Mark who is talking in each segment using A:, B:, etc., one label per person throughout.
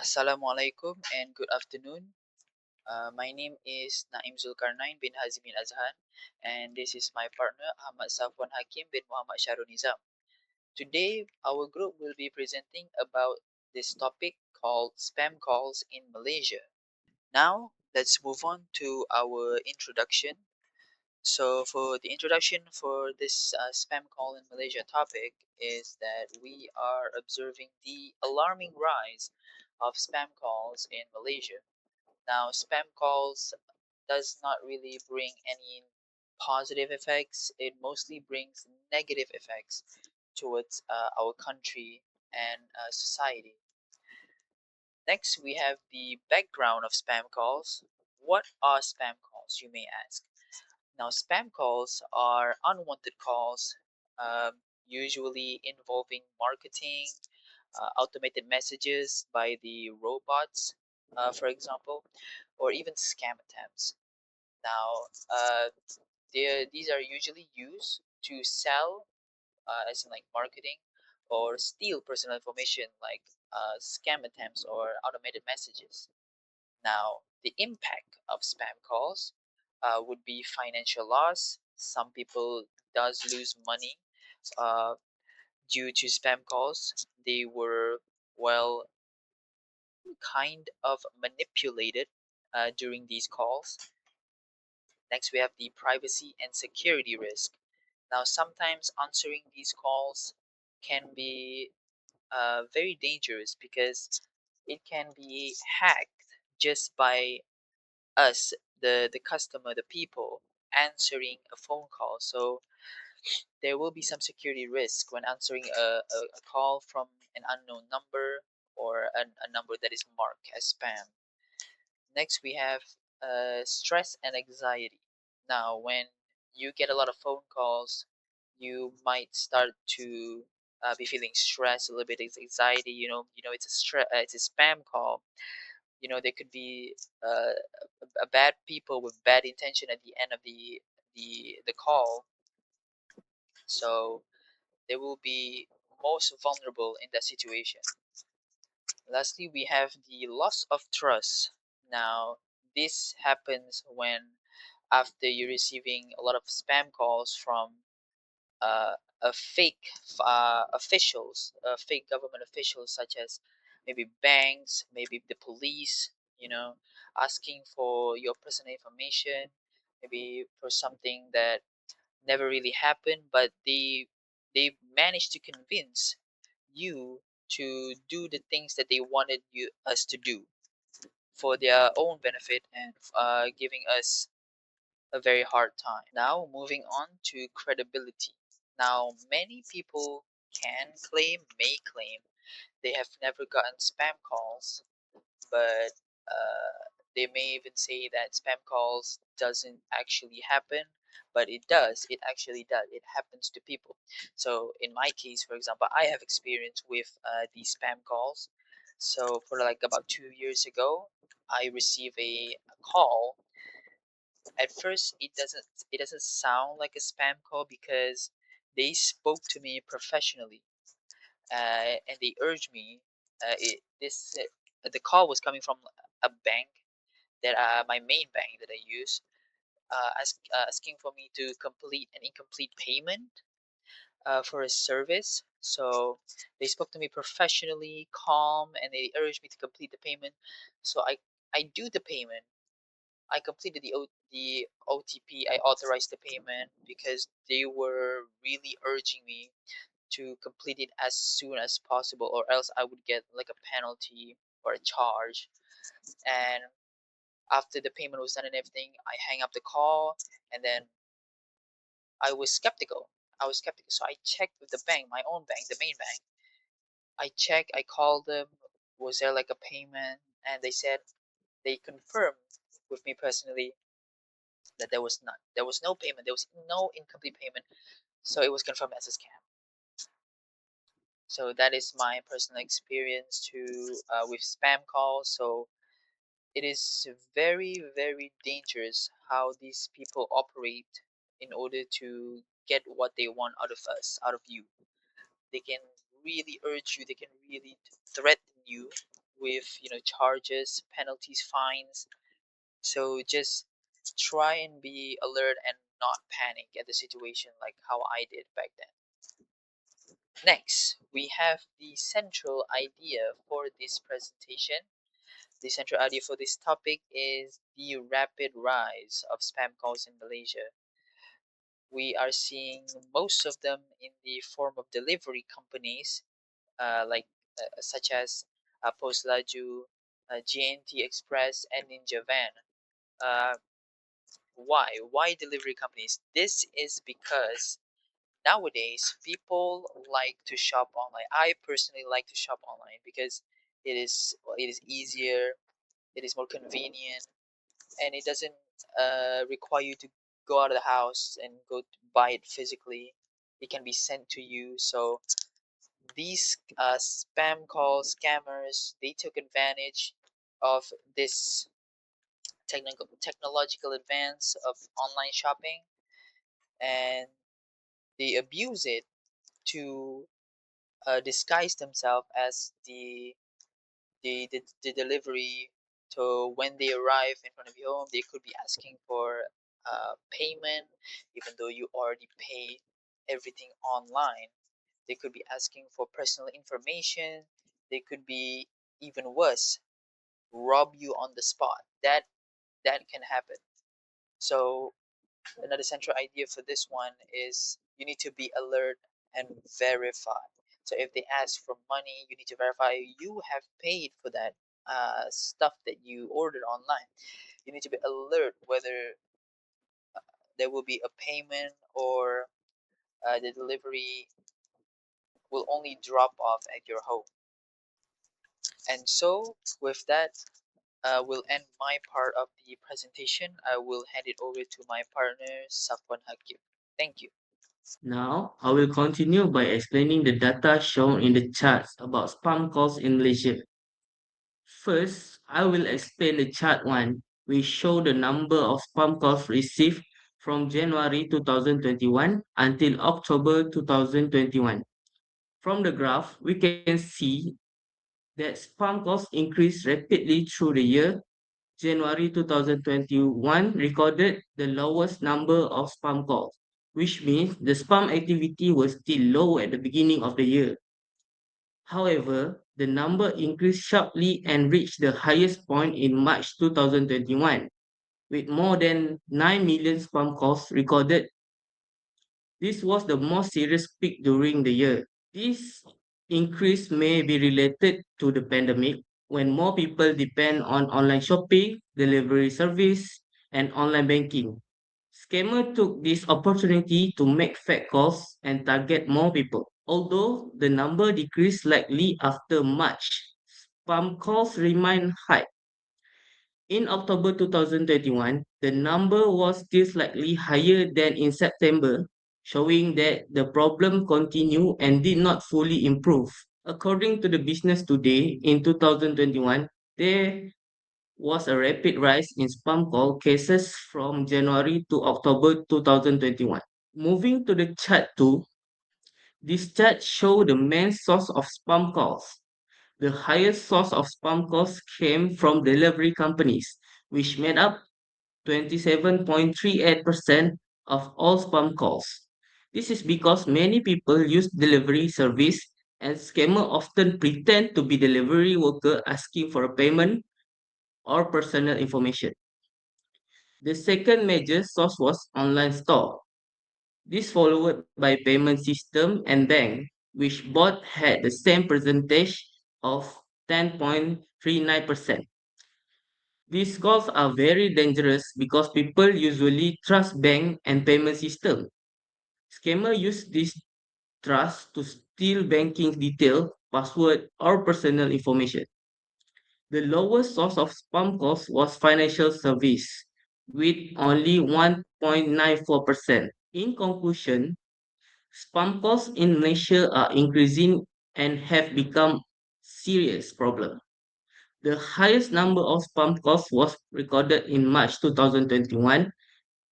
A: Assalamu alaikum and good afternoon. My name is Naim Zulkarnain bin Hazim bin Azhan, and this is my partner Ahmad Safwan Hakim bin Muhammad Sharul Nizam. Today, our group will be presenting about this topic called spam calls in Malaysia. Now, let's move on to our introduction. So, for the introduction for this spam call in Malaysia topic is that we are observing the alarming rise of spam calls in Malaysia. Now, spam calls does not really bring any positive effects. It mostly brings negative effects towards our country and society. Next, we have the background of spam calls. What are spam calls, you may ask? Now, spam calls are unwanted calls, usually involving marketing, automated messages by the robots, for example, or even scam attempts. Now, these are usually used to sell, as in like marketing, or steal personal information like scam attempts or automated messages. Now, the impact of spam calls would be financial loss. Some people does lose money uh, due to spam calls. They were well kind of manipulated during these calls. Next, we have the privacy and security risk. Now, sometimes answering these calls can be very dangerous because it can be hacked just by us, the customer, the people answering a phone call. So there will be some security risk when answering a call from an unknown number or a number that is marked as spam. Next, we have stress and anxiety. Now, when you get a lot of phone calls, you might start to be feeling stress, a little bit of anxiety. It's it's a spam call. There could be a bad people with bad intention at the end of the call, so they will be most vulnerable in that situation. Lastly, we have the loss of trust. Now, this happens when after you're receiving a lot of spam calls from a fake officials, fake government officials such as maybe banks, maybe the police, asking for your personal information, maybe for something that never really happened, but they managed to convince you to do the things that they wanted us to do for their own benefit and giving us a very hard time. Now, moving on to credibility. Now, many people may claim they have never gotten spam calls, but they may even say that spam calls doesn't actually happen, but it does. It actually does. It happens to people. So, in my case, for example, I have experience with these spam calls. So, for like about 2 years ago, I received a call. At first it doesn't sound like a spam call because they spoke to me professionally, and they urged me the call was coming from a bank that my main bank that I use, asking for me to complete an incomplete payment for a service. So they spoke to me professionally, calm, and they urged me to complete the payment. So I do the payment. I completed the OTP. I authorized the payment because they were really urging me to complete it as soon as possible, or else I would get like a penalty or a charge. And after the payment was done and everything, I hang up the call, and then I was skeptical. So I checked with the bank, my own bank, the main bank. I called them. Was there like a payment? And they said they confirmed with me personally that there was none. There was no payment. There was no incomplete payment. So it was confirmed as a scam. So that is my personal experience to with spam calls. So it is very, very dangerous how these people operate in order to get what they want out of us, out of you. They can really urge you, they can really threaten you with charges, penalties, fines. So just try and be alert and not panic at the situation like how I did back then. Next, we have the central idea for this presentation. The central idea for this topic is the rapid rise of spam calls in Malaysia. We are seeing most of them in the form of delivery companies, like such as Post Laju, GNT Express, and Ninja Van. Uh, why? Why delivery companies? This is because nowadays people like to shop online. I personally like to shop online because it is easier, it is more convenient, and it doesn't require you to go out of the house and go to buy it physically. It can be sent to you. So these spam calls, scammers, they took advantage of this technological advance of online shopping, and they abuse it to disguise themselves as the delivery. So when they arrive in front of your home, they could be asking for payment, even though you already pay everything online. They could be asking for personal information. They could be even worse, rob you on the spot. That can happen. So another central idea for this one is you need to be alert and verify. So if they ask for money, you need to verify you have paid for that stuff that you ordered online. You need to be alert whether there will be a payment or the delivery will only drop off at your home. And so with that, will end my part of the presentation. I will hand it over to my partner, Safwan Hakim. Thank you.
B: Now, I will continue by explaining the data shown in the charts about spam calls in Malaysia. First, I will explain the chart 1, which show the number of spam calls received from January 2021 until October 2021. From the graph, we can see that spam calls increased rapidly through the year. January 2021 recorded the lowest number of spam calls, which means the spam activity was still low at the beginning of the year. However, the number increased sharply and reached the highest point in March 2021, with more than 9 million spam calls recorded. This was the most serious peak during the year. This increase may be related to the pandemic when more people depend on online shopping, delivery service, and online banking. Scammers took this opportunity to make fake calls and target more people. Although the number decreased slightly after March, spam calls remain high. In October 2021, the number was still slightly higher than in September, showing that the problem continued and did not fully improve. According to the Business Today, in 2021, there was a rapid rise in spam call cases from January to October 2021. Moving to the chart 2, this chart shows the main source of spam calls. The highest source of spam calls came from delivery companies, which made up 27.38% of all spam calls. This is because many people use delivery service and scammers often pretend to be delivery worker asking for a payment or personal information. The second major source was online store. This followed by payment system and bank, which both had the same percentage of 10.39%. These calls are very dangerous because people usually trust bank and payment system. Scammers use this trust to steal banking detail, password, or personal information. The lowest source of spam calls was financial service, with only 1.94%. In conclusion, spam calls in Malaysia are increasing and have become serious problem. The highest number of spam calls was recorded in March 2021,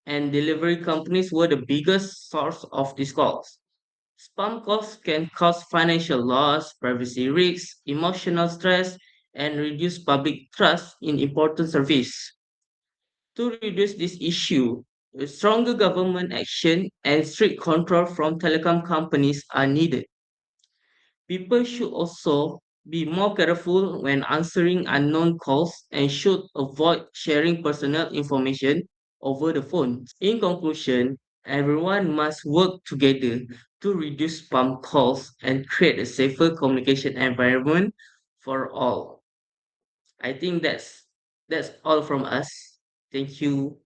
B: and delivery companies were the biggest source of these calls. Spam calls can cause financial loss, privacy risks, emotional stress, and reduce public trust in important service. To reduce this issue, a stronger government action and strict control from telecom companies are needed. People should also be more careful when answering unknown calls and should avoid sharing personal information over the phone. In conclusion, everyone must work together to reduce spam calls and create a safer communication environment for all. I think that's all from us. Thank you.